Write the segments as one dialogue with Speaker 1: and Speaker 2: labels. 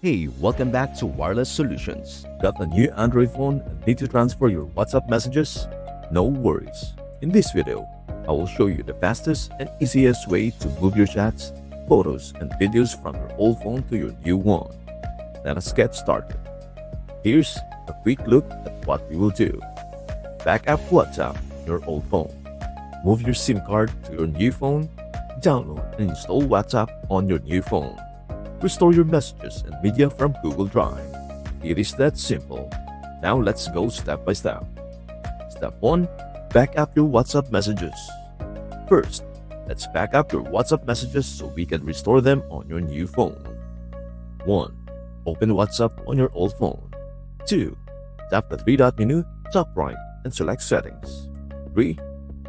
Speaker 1: Hey, welcome back to Wireless Solutions. Got a new Android phone and need to transfer your WhatsApp messages? No worries. In this video, I will show you the fastest and easiest way to move your chats, photos, and videos from your old phone to your new one. Let us get started. Here's a quick look at what we will do. Back up WhatsApp on your old phone. Move your SIM card to your new phone. Download and install WhatsApp on your new phone. Restore your messages and media from Google Drive. It is that simple. Now let's go step by step. Step 1. Back up your WhatsApp messages. First, let's back up your WhatsApp messages so we can restore them on your new phone. 1. Open WhatsApp on your old phone. 2. Tap the three-dot menu, top right, and select Settings. 3.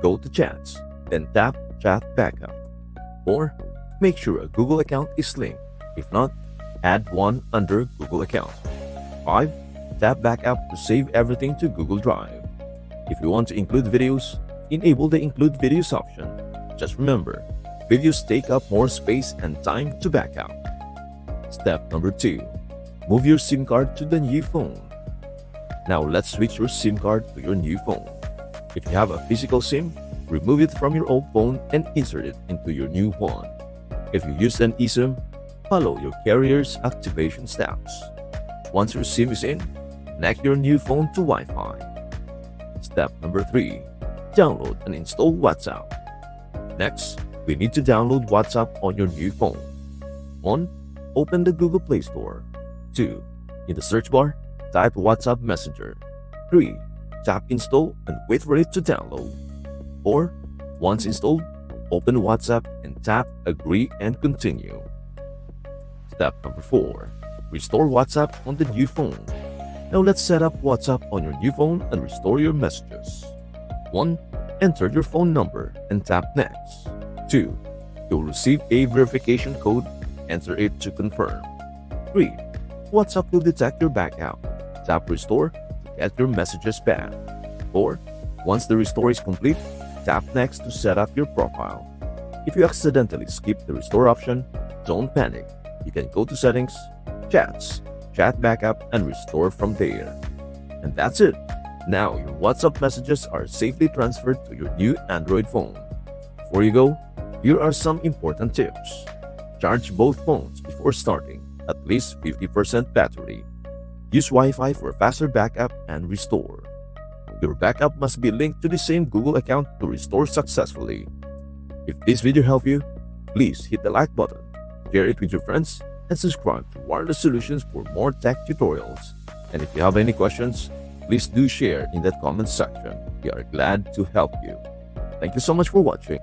Speaker 1: Go to Chats, then tap Chat Backup. 4. Make sure a Google account is linked. If not, add one under Google account. 5. Tap Backup to save everything to Google Drive. If you want to include videos, enable the Include Videos option. Just remember, videos take up more space and time to backup. Step number 2. Move your SIM card to the new phone. Now let's switch your SIM card to your new phone. If you have a physical SIM, remove it from your old phone and insert it into your new one. If you use an eSIM, follow your carrier's activation steps. Once your SIM is in, connect your new phone to Wi-Fi. Step number 3. Download and install WhatsApp. Next, we need to download WhatsApp on your new phone. 1. Open the Google Play Store. 2. In the search bar, type WhatsApp Messenger. 3. Tap Install and wait for it to download. 4. Once installed, open WhatsApp and tap Agree and Continue. Step number 4. Restore WhatsApp on the new phone. Now let's set up WhatsApp on your new phone and restore your messages. 1. Enter your phone number and tap Next. 2. You'll receive a verification code. Enter it to confirm. 3. WhatsApp will detect your backup. Tap Restore to get your messages back. 4. Once the restore is complete, tap Next to set up your profile. If you accidentally skip the restore option, don't panic. You can go to Settings, Chats, Chat Backup, and restore from there. And that's it. Now your WhatsApp messages are safely transferred to your new Android phone. Before you go, here are some important tips. Charge both phones before starting, at least 50% battery. Use Wi-Fi for faster backup and restore. Your backup must be linked to the same Google account to restore successfully. If this video helped you, please hit the like button, share it with your friends, and subscribe to Wireless Solutions for more tech tutorials. And if you have any questions, please do share in that comment section. We are glad to help you. Thank you so much for watching.